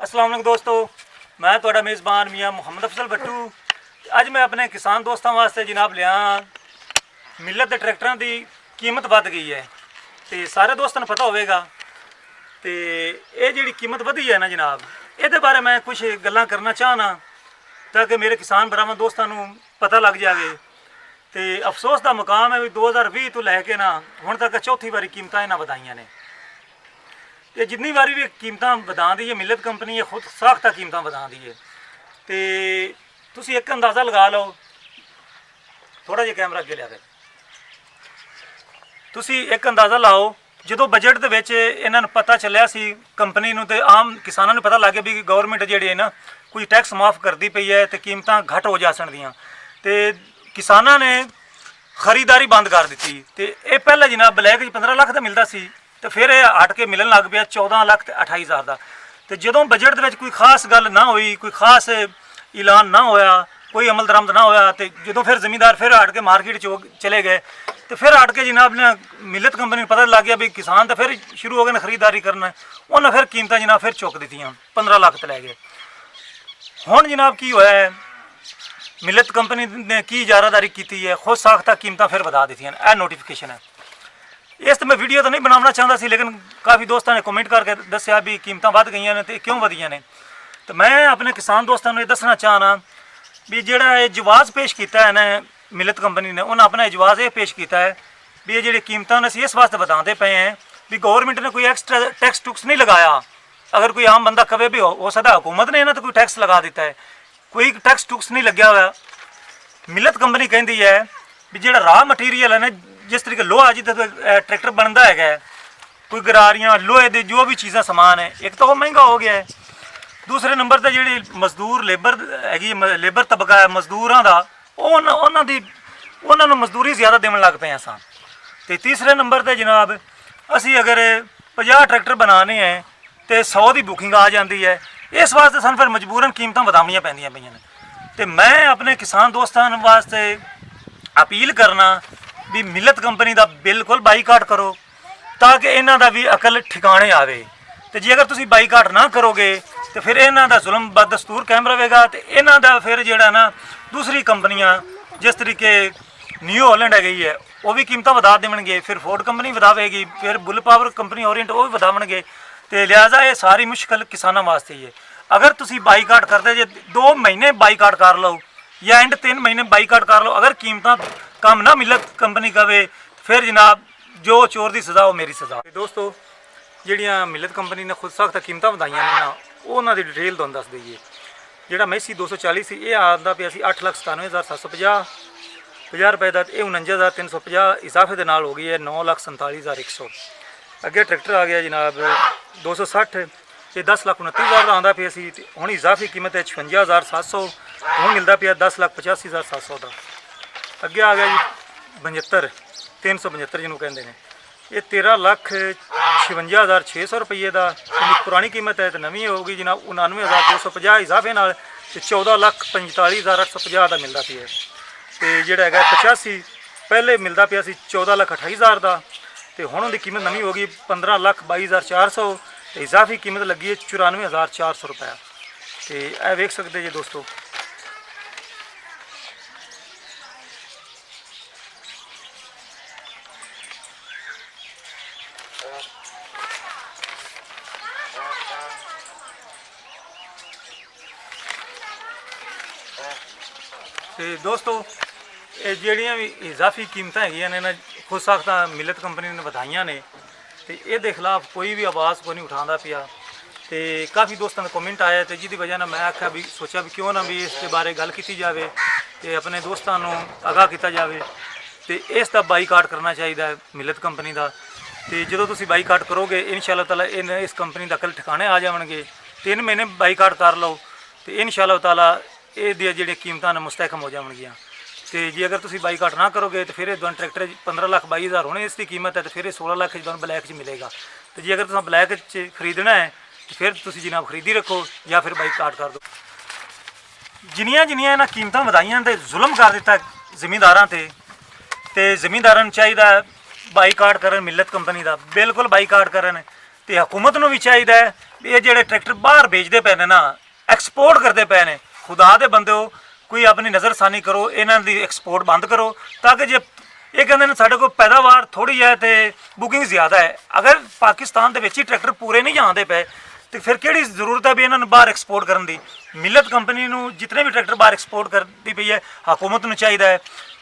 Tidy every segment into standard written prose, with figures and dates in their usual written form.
अस्सलाम वालेकुम दोस्तों, मैं तुहाडा मेज़बान मियाँ मुहम्मद अफजल भट्टू। अज मैं अपने किसान दोस्तों वास्ते जनाब लिया मिलत के ट्रैक्टरों की कीमत वध गई है तो सारे दोस्तों को पता होगा। तो ये जी कीमत वधी है ना जनाब, ये बारे मैं कुछ गल्लां करना चाहना ताकि मेरे किसान भरावां दोस्तों को पता लग जाए। तो अफसोस का मुकाम है भी 2020 तो लैके ना हुण तक चौथी बारी कीमतां इन्हां वधाइयां ने। तो जितनी बारी भी कीमतां वधा दी है मिलत कंपनी है खुद साख्ता कीमतां वधा दी है। तो तुसी एक अंदाज़ा लगा लो, थोड़ा जिहा कैमरा अगे लिया तुसी एक अंदाज़ा लाओ जो बजट दे विच इन्हां नूं पता चलिया सी कंपनी नूं ते आम किसानां नूं पता लग गया भी गौरमेंट जिहड़ी है ना कोई टैक्स माफ़ करती पई है तो कीमतां घट हो जासन दियां। तो किसानां ने खरीदारी बंद कर दी। तो ये पहले जनाब ब्लैक 15 लाख का मिलता सी तो फिर यह हट के मिलन लग पाया 14 लाख ते 28,000 का। तो जो बजट के कोई खास गल ना हुई, कोई खास ऐलान ना होया, कोई अमल दरामद ना होया, तो जो फिर जमींदार फिर हट के मार्केट चले गए तो फिर हट के जनाब ने मिलत कंपनी को पता लग गया भी किसान तो फिर शुरू हो गए खरीदारी करना। उन्हें फिर कीमत जनाब फिर चुक दी 15 लाख तो लै गए। हुण जनाब की होया है, मिलत कंपनी ने की इजारादारी की है, खुद साख्ता कीमत फिर वधा दी। यह नोटिफिकेशन है। इस तो मैं वीडियो तो नहीं बनाना चाहता सी, लेकिन काफ़ी दोस्तों ने कमेंट करके दसिया भी कीमत वध गई ने तो क्यों वधियां ने। तो मैं अपने किसान दोस्तों को ये दसना चाहना भी जोड़ा जवाज़ पेश किया है ना मिलत कंपनी ने, उन्हें अपना जवाज़ ये पेश किया है भी ये जी कीमत असीं इस वास्ते बताते पे हैं भी गौरमेंट ने कोई एक्सट्रा टैक्स टुक्स नहीं लगाया। अगर कोई आम बंदा कहे भी हो सकता हुकूमत ने इन्होंने तो कोई टैक्स लगा दिता है, कोई टैक्स टुक्स नहीं लग्या हुआ। मिलत कंपनी कहती है भी जो रॉ मटीरियल है ना, जिस तरीके लोहा जित ट्रैक्टर बनता है, कोई गरारियाँ लोहे के जो भी चीज़ा समान है, एक तो वो महंगा हो गया है। दूसरे नंबर पर जी मजदूर लेबर हैगी, लेबर तबका है मजदूरों का, उन्होंने मजदूरी ज़्यादा देने लग पे असां। तो तीसरे नंबर पर जनाब असी अगर 50 ट्रैक्टर बनाने हैं तो 100 की बुकिंग आ जाती है। इस वास्ते सानूं फिर मजबूरन कीमतां वधाउणियां पैंदियां पईयां ने। तो मैं अपने किसान दोस्तों वास्ते अपील करना भी मिलत कंपनी का बिल्कुल बाईकाट करो ताकि इन्हां दा भी अकल ठिकाने आवे। तो जे अगर तुसीं बाईकाट ना करोगे तो फिर इन्हां दा जुल्म बदस्तूर कायम रहेगा। तो इन्हां दा फिर जिहड़ा ना दूसरी कंपनियां जिस तरीके न्यू हॉलैंड है गई है वो भी कीमत वधा देवणगे, फिर फोर्ड कंपनी वधावेगी, फिर बुल पावर कंपनी ओरिएंट वो भी वधावणगे। तो लिहाजा ये सारी मुश्किल किसानों वास्ते ही है। अगर तुसीं बाईकाट करते जे 2 महीने बाईकाट कर लो या एंड 3 महीने बाईकाट कर लो, अगर कीमत कम ना मिलत कंपनी कवे फिर जनाब जो चोर की सज़ा वो मेरी सज़ा। दोस्तों जिहड़ियां मिलत कंपनी ने खुद सख्त कीमत वधाइयां ने ना उन्होंने डिटेल तुहानूं दस दईए। जिहड़ा मैसी 240 सी ये आता पिया सी 8,97,750 50 रुपए का, ये 49,350 इजाफे के नाल हो गई है 9,47,100। अगे ट्रैक्टर आ गया जनाब 260, ये 10,29,000 का आता पिया सी, हुण इजाफी कीमत है 56,700, हुण मिलता पिया 10,85,700 का। अगे आ गया जी 75 375 जिन्होंने कहते हैं, ये 13,56,600 रुपये का पुरानी कीमत है। तो नवी होगी जनाब 99,250 इजाफे नाल 14,45,850 का मिलता पिया। तो जोड़ा है 85 पहले मिलता पिया 14,28,000 का, तो हुण उनकी कीमत नवी होगी 15,22,400, इजाफी कीमत लगी है 94,400 रुपया। तो यह वेख सकते जी दोस्तों। तो दोस्तों ये जिहड़ियां भी इजाफी कीमत हैगियां ने ना खुद साख्ता मिलत कंपनी ने वधाइयां ने, तो ये खिलाफ कोई भी आवाज़ को नहीं उठाता पिया। तो काफ़ी दोस्तों का कमेंट आया, तो जिसकी वजह मैं आख्या भी सोचा भी क्यों ना भी इसके बारे गल की जाए तो अपने दोस्तों को आगाह किया जाए। तो इसका बाईकाट करना चाहिए मिलत कंपनी का। तो जो तुम बाईकाट करोगे इंशाअल्लाह ताला इस कंपनी का अकल ठिकाने आ जाएंगे। 3 महीने बाईकाट कर लो तो इंशाअल्लाह ताला ये जी कीमतां मुस्तहकम हो जाएगियाँ। तो जी अगर तुम बाईकाट ना करोगे तो फिर तुम ट्रैक्टर 15,22,000 होने इसकी कीमत है, तो फिर 16 लाख तुम ब्लैक मिलेगा। तो जी अगर तुम ब्लैक खरीदना है तो फिर तुम जनाब खरीदी रखो या फिर बाईकाट कर दो। जिन्नियां जिन्नियां इन्हां कीमतां वधाइयां ते जुल्म कर दिता जमींदारां ते जमींदारां चाहिए बाईकाट करन मिलत कंपनी का, बिल्कुल बाईकाट करन। ਤੇ ਹਕੂਮਤ ਨੂੰ ਵੀ ਚਾਹੀਦਾ ਹੈ ਵੀ ਇਹ ਜਿਹੜੇ ਟਰੈਕਟਰ ਬਾਹਰ ਵੇਚਦੇ ਪਏ ਨੇ ਨਾ, ਐਕਸਪੋਰਟ ਕਰਦੇ ਪਏ ਨੇ, ਖੁਦਾ ਦੇ ਬੰਦਿਓ ਕੋਈ ਆਪਣੀ ਨਜ਼ਰਸਾਨੀ ਕਰੋ, ਇਹਨਾਂ ਦੀ ਐਕਸਪੋਰਟ ਬੰਦ ਕਰੋ, ਤਾਂ ਕਿ ਜੇ ਇਹ ਕਹਿੰਦੇ ਨੇ ਸਾਡੇ ਕੋਲ ਪੈਦਾਵਾਰ ਥੋੜੀ ਹੈ ਤੇ ਬੁਕਿੰਗ ਜ਼ਿਆਦਾ ਹੈ, ਅਗਰ ਪਾਕਿਸਤਾਨ ਦੇ ਵਿੱਚ ਹੀ ਟਰੈਕਟਰ ਪੂਰੇ ਨਹੀਂ ਜਾਂਦੇ ਪਏ ਤੇ ਫਿਰ ਕਿਹੜੀ ਜ਼ਰੂਰਤ ਹੈ ਵੀ ਇਹਨਾਂ ਨੂੰ ਬਾਹਰ ਐਕਸਪੋਰਟ ਕਰਨ ਦੀ। ਮਿਲਤ ਕੰਪਨੀ ਨੂੰ ਜਿਤਨੇ ਵੀ ਟਰੈਕਟਰ ਬਾਹਰ ਐਕਸਪੋਰਟ ਕਰਦੀ ਪਈ ਹੈ, ਹਕੂਮਤ ਨੂੰ ਚਾਹੀਦਾ ਹੈ,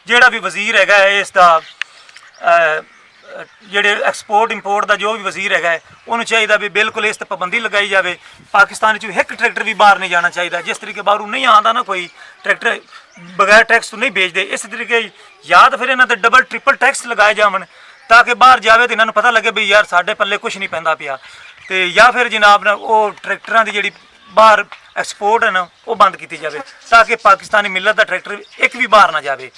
ਜਿਹੜਾ ਵੀ ਵਜ਼ੀਰ ਹੈਗਾ ਹੈ ਇਸ ਦਾ ਜਿਹੜੇ ਐਕਸਪੋਰਟ ਇੰਪੋਰਟ ਦਾ ਜੋ ਵੀ ਵਜ਼ੀਰ ਹੈਗਾ ਹੈ, ਉਹਨੂੰ ਚਾਹੀਦਾ ਵੀ ਬਿਲਕੁਲ ਇਸ ਤੇ ਪਾਬੰਦੀ ਲਗਾਈ ਜਾਵੇ। ਪਾਕਿਸਤਾਨ 'ਚ ਇੱਕ ਟਰੈਕਟਰ ਵੀ ਬਾਹਰ ਨਹੀਂ ਜਾਣਾ ਚਾਹੀਦਾ। ਜਿਸ ਤਰੀਕੇ ਬਾਹਰੋਂ ਨਹੀਂ ਆਉਂਦਾ ਨਾ ਕੋਈ ਟਰੈਕਟਰ ਬਗੈਰ ਟੈਕਸ ਤੋਂ ਨਹੀਂ ਵੇਚਦੇ, ਇਸ ਤਰੀਕੇ ਜਾਂ ਤਾਂ ਫਿਰ ਇਹਨਾਂ ਤੇ ਡਬਲ ਟ੍ਰਿਪਲ ਟੈਕਸ ਲਗਾਏ ਜਾਵਣ ਤਾਂ ਕਿ ਬਾਹਰ ਜਾਵੇ ਤੇ ਇਹਨਾਂ ਨੂੰ ਪਤਾ ਲੱਗੇ ਵੀ ਯਾਰ ਸਾਡੇ ਪੱਲੇ ਕੁਝ ਨਹੀਂ ਪੈਂਦਾ ਪਿਆ। ਤੇ ਜਾਂ ਫਿਰ ਜਨਾਬ ਨਾ ਉਹ ਟਰੈਕਟਰਾਂ ਦੀ ਜਿਹੜੀ ਬਾਹਰ ਐਕਸਪੋਰਟ ਹੈ ਨਾ ਉਹ ਬੰਦ ਕੀਤੀ ਜਾਵੇ, ਤਾਂ ਕਿ ਪਾਕਿਸਤਾਨੀ ਮਿਲਤ ਦਾ ਟਰੈਕਟਰ ਇੱਕ ਵੀ ਬਾਹਰ ਨਾ ਜਾਵੇ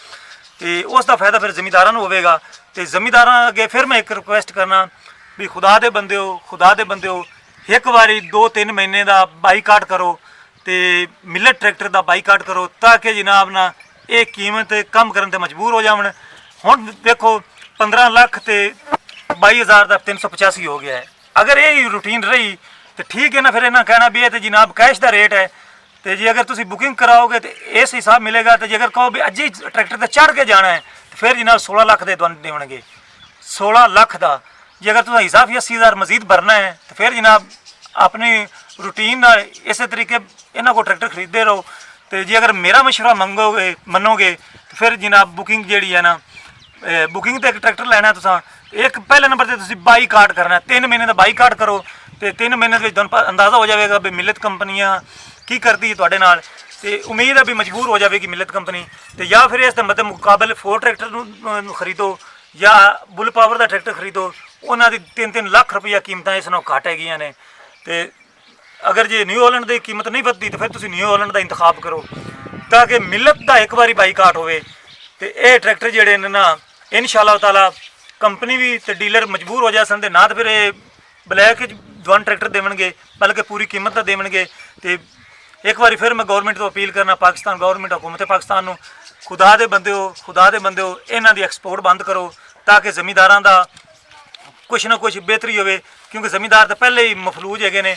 ਤੇ ਉਸ ਦਾ ਫਾਇਦਾ ਫਿਰ ਜ਼ਿਮੀਂਦਾਰਾਂ ਨੂੰ ਹੋਵੇਗਾ। ਤੇ ਜ਼ਿਮੀਂਦਾਰਾਂ ਅੱਗੇ ਫਿਰ ਮੈਂ ਇੱਕ ਰਿਕੁਐਸਟ ਕਰਨਾ ਵੀ ਖੁਦਾ ਦੇ ਬੰਦਿਓ ਇੱਕ ਵਾਰੀ 2-3 ਮਹੀਨੇ ਦਾ ਬਾਈਕਾਟ ਕਰੋ ਤੇ ਮਿਲਟ ਟਰੈਕਟਰ ਦਾ ਬਾਈਕਾਟ ਕਰੋ, ਤਾਂ ਕਿ ਜਨਾਬ ਨਾ ਇਹ ਕੀਮਤ ਕਮ ਕਰਨ ਤੇ ਮਜਬੂਰ ਹੋ ਜਾਵਣ। ਹੁਣ ਦੇਖੋ 15 ਲੱਖ ਤੇ 22,000 ਦਾ 385 ਹੋ ਗਿਆ ਹੈ। ਅਗਰ ਇਹ ਰੂਟੀਨ ਰਹੀ ਤੇ ਠੀਕ ਹੈ ਨਾ, ਫਿਰ ਇਹਨਾਂ ਕਹਿਣਾ ਵੀ ਇਹ ਤੇ ਜਨਾਬ ਕੈਸ਼ ਦਾ ਰੇਟ ਹੈ ਤੇ ਜੇ ਅਗਰ ਤੁਸੀਂ ਬੁਕਿੰਗ ਕਰਾਓਗੇ ਤੇ ਇਸ ਹਿਸਾਬ ਮਿਲੇਗਾ, ਤੇ ਜੇਕਰ ਕਹੋ ਵੀ ਅੱਜ ਹੀ ਟਰੈਕਟਰ ਤੇ ਚੜ੍ਹ ਕੇ ਜਾਣਾ ਹੈ ਤੇ ਫਿਰ ਜਨਾਬ 16 ਲੱਖ ਦੇ ਤੁਹਾਨੂੰ ਦੇਣਗੇ, 16 ਲੱਖ ਦਾ। ਜੇ ਅਗਰ ਤੁਸੀਂ ਹਿਸਾਬ 80,000 ਮਜ਼ੀਦ ਭਰਨਾ ਹੈ ਤੇ ਫਿਰ ਜਨਾਬ ਆਪਣੀ ਰੂਟੀਨ ਨਾਲ ਇਸੇ ਤਰੀਕੇ ਇਹਨਾਂ ਕੋਲ ਟਰੈਕਟਰ ਖਰੀਦਦੇ ਰਹੋ। ਤੇ ਜੇ ਅਗਰ ਮੇਰਾ ਮਸ਼ਵਰਾ ਮੰਨੋਗੇ ਤੇ ਫਿਰ ਜਨਾਬ ਬੁਕਿੰਗ ਜਿਹੜੀ ਹੈ ਨਾ, ਬੁਕਿੰਗ ਤੇ ਇੱਕ ਟਰੈਕਟਰ ਲੈਣਾ ਤੁਸੀਂ ਇੱਕ ਪਹਿਲੇ ਨੰਬਰ ਤੇ ਤੁਸੀਂ ਬਾਈਕਾਟ ਕਰਨਾ, 3 ਮਹੀਨੇ ਦਾ ਬਾਈਕਾਟ ਕਰੋ ਤੇ 3 ਮਹੀਨੇ ਦੇ ਵਿੱਚ ਤੁਹਾਨੂੰ ਅੰਦਾਜ਼ਾ ਹੋ ਜਾਵੇਗਾ ਵੀ ਮਿਲਤ ਕੰਪਨੀਆਂ ਕੀ ਕਰਦੀ ਹੈ ਤੁਹਾਡੇ ਨਾਲ। ਤੇ ਉਮੀਦ ਹੈ ਵੀ ਮਜਬੂਰ ਹੋ ਜਾਵੇਗੀ ਮਿਲਤ ਕੰਪਨੀ, ਤੇ ਜਾਂ ਫਿਰ ਇਸ ਦੇ ਮੱਦੇ ਮੁਕਾਬਲੇ 4 ਟਰੈਕਟਰ ਨੂੰ ਖਰੀਦੋ ਜਾਂ ਬੁੱਲ ਪਾਵਰ ਦਾ ਟਰੈਕਟਰ ਖਰੀਦੋ। ਉਹਨਾਂ ਦੀ 3-3 ਲੱਖ ਰੁਪਈਆ ਕੀਮਤਾਂ ਇਸ ਨਾਲੋਂ ਘੱਟ ਹੈਗੀਆਂ ਨੇ। ਤੇ ਅਗਰ ਜੇ ਨਿਊ ਹਾਲੈਂਡ ਦੀ ਕੀਮਤ ਨਹੀਂ ਵੱਧਦੀ ਤਾਂ ਫਿਰ ਤੁਸੀਂ ਨਿਊ ਹਾਲੈਂਡ ਦਾ ਇੰਤਖਾਬ ਕਰੋ, ਤਾਂ ਕਿ ਮਿਲਤ ਦਾ ਇੱਕ ਵਾਰੀ ਬਾਈਕਾਟ ਹੋਵੇ ਤੇ ਇਹ ਟਰੈਕਟਰ ਜਿਹੜੇ ਨੇ ਨਾ ਇਨਸ਼ਾਅੱਲਾ ਤਾਲਾ ਕੰਪਨੀ ਵੀ ਤੇ ਡੀਲਰ ਮਜਬੂਰ ਹੋ ਜਾਸਨ ਤੇ ਨਾ ਤਾਂ ਫਿਰ ਇਹ ਬਲੈਕ ਜਵਾਨ ਟਰੈਕਟਰ ਦੇਵਣਗੇ ਬਲਕਿ ਪੂਰੀ ਕੀਮਤ ਦਾ ਦੇਵਣਗੇ। ਤੇ ਇੱਕ ਵਾਰੀ ਫਿਰ ਮੈਂ ਗਵਰਨਮੈਂਟ ਤੋਂ ਅਪੀਲ ਕਰਨਾ, ਪਾਕਿਸਤਾਨ ਗਵਰਨਮੈਂਟ ਹੁਕੂਮਤ ਪਾਕਿਸਤਾਨ ਨੂੰ, ਖੁਦਾ ਦੇ ਬੰਦਿਓ ਇਹਨਾਂ ਦੀ ਐਕਸਪੋਰਟ ਬੰਦ ਕਰੋ, ਤਾਂ ਕਿ ਜ਼ਮੀਂਦਾਰਾਂ ਦਾ ਕੁਛ ਨਾ ਕੁਛ ਬਿਹਤਰੀ ਹੋਵੇ। ਕਿਉਂਕਿ ਜ਼ਮੀਂਦਾਰ ਤਾਂ ਪਹਿਲੇ ਹੀ ਮਫਲੂਜ ਹੈਗੇ ਨੇ।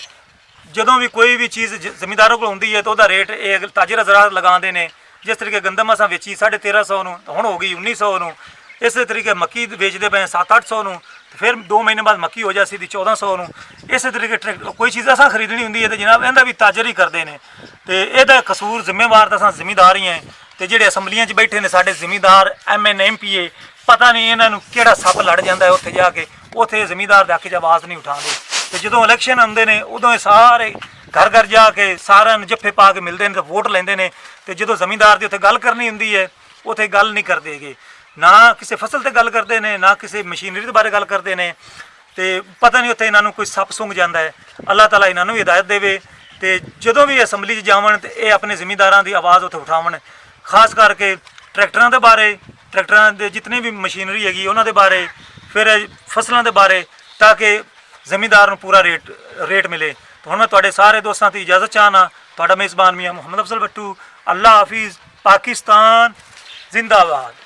ਜਦੋਂ ਵੀ ਕੋਈ ਵੀ ਚੀਜ਼ ਜ਼ਮੀਂਦਾਰਾਂ ਕੋਲ ਹੁੰਦੀ ਹੈ ਤਾਂ ਉਹਦਾ ਰੇਟ ਇਹ ਤਾਜਰ ਹਜ਼ਰਾਤ ਲਗਾਉਂਦੇ ਨੇ। ਜਿਸ ਤਰੀਕੇ ਗੰਦਮ ਅਸਾਂ ਵੇਚੀ 1350 ਨੂੰ, ਹੁਣ ਹੋ ਗਈ 1900 ਨੂੰ। ਇਸੇ ਤਰੀਕੇ ਮੱਕੀ ਵੇਚਦੇ ਪਏ 700-800 ਨੂੰ, ਤੇ ਫਿਰ 2 ਮਹੀਨੇ ਬਾਅਦ ਮੱਕੀ ਹੋ ਜਾਂਦੀ 1400 ਨੂੰ। ਇਸੇ ਤਰੀਕੇ ਕੋਈ ਚੀਜ਼ ਅਸਾਂ ਖਰੀਦਣੀ ਹੁੰਦੀ ਹੈ ਤੇ ਜਨਾਬ ਇਹਦਾ ਵੀ ਤਾਜਰ ਹੀ ਕਰਦੇ ਨੇ। ਤੇ ਇਹਦਾ ਕਸੂਰ ਜ਼ਿੰਮੇਵਾਰ ਤਾਂ ਅਸਾਂ ਜ਼ਿਮੀਂਦਾਰ ਹੀ ਹੈ। ਤੇ ਜਿਹੜੇ ਅਸੈਂਬਲੀਆਂ 'ਚ ਬੈਠੇ ਨੇ ਸਾਡੇ ਜ਼ਿਮੀਂਦਾਰ MN MPA, ਪਤਾ ਨਹੀਂ ਇਹਨਾਂ ਨੂੰ ਕਿਹੜਾ ਸੱਪ ਲੜ ਜਾਂਦਾ ਹੈ ਉੱਥੇ ਜਾ ਕੇ, ਉੱਥੇ ਜ਼ਿਮੀਂਦਾਰ ਦੇ ਹੱਕ 'ਚ ਆਵਾਜ਼ ਨਹੀਂ ਉਠਾਉਂਦੇ। ਤੇ ਜਦੋਂ ਇਲੈਕਸ਼ਨ ਆਉਂਦੇ ਨੇ ਉਦੋਂ ਇਹ ਸਾਰੇ ਘਰ ਜਾ ਕੇ ਸਾਰਿਆਂ ਨੂੰ ਜੱਫੇ ਪਾ ਕੇ ਮਿਲਦੇ ਨੇ ਤੇ ਵੋਟ ਲੈਂਦੇ ਨੇ। ਤੇ ਜਦੋਂ ਜ਼ਮੀਂਦਾਰ ਦੀ ਉੱਥੇ ਗੱਲ ਕਰਨੀ ਹੁੰਦੀ ਹੈ ਉੱਥੇ ਗੱਲ ਨਹੀਂ ਕਰਦੇਗੇ, ਨਾ ਕਿਸੇ ਫਸਲ ਤੇ ਗੱਲ ਕਰਦੇ ਨੇ, ਨਾ ਕਿਸੇ ਮਸ਼ੀਨਰੀ ਦੇ ਬਾਰੇ ਗੱਲ ਕਰਦੇ ਨੇ। ਤੇ ਪਤਾ ਨਹੀਂ ਉੱਥੇ ਇਹਨਾਂ ਨੂੰ ਕੋਈ ਸੱਪ ਸੁੰਘ ਜਾਂਦਾ ਹੈ। ਅੱਲਾਹ ਤਾਲਾ ਇਹਨਾਂ ਨੂੰ ਵੀ ਹਿਦਾਇਤ ਦੇਵੇ ਤੇ ਜਦੋਂ ਵੀ ਅਸੈਂਬਲੀ 'ਚ ਜਾਵਣ ਤੇ ਇਹ ਆਪਣੇ ਜ਼ਿਮੀਂਦਾਰਾਂ ਦੀ ਆਵਾਜ਼ ਉੱਥੇ ਉਠਾਵਣ, ਖਾਸ ਕਰਕੇ ਟਰੈਕਟਰਾਂ ਦੇ ਬਾਰੇ, ਟਰੈਕਟਰਾਂ ਦੇ ਜਿਤਨੀ ਵੀ ਮਸ਼ੀਨਰੀ ਹੈਗੀ ਉਹਨਾਂ ਦੇ ਬਾਰੇ, ਫਿਰ ਫਸਲਾਂ ਦੇ ਬਾਰੇ, ਤਾਂ ਕਿ ਜ਼ਮੀਂਦਾਰ ਨੂੰ ਪੂਰਾ ਰੇਟ ਮਿਲੇ। तो मैं तुहाडे सारे दोस्तों की इजाज़त चाहना। तुहाडा मेज़बान मियाँ मुहम्मद अफजल भट्टू। अल्लाह हाफिज़। पाकिस्तान जिंदाबाद।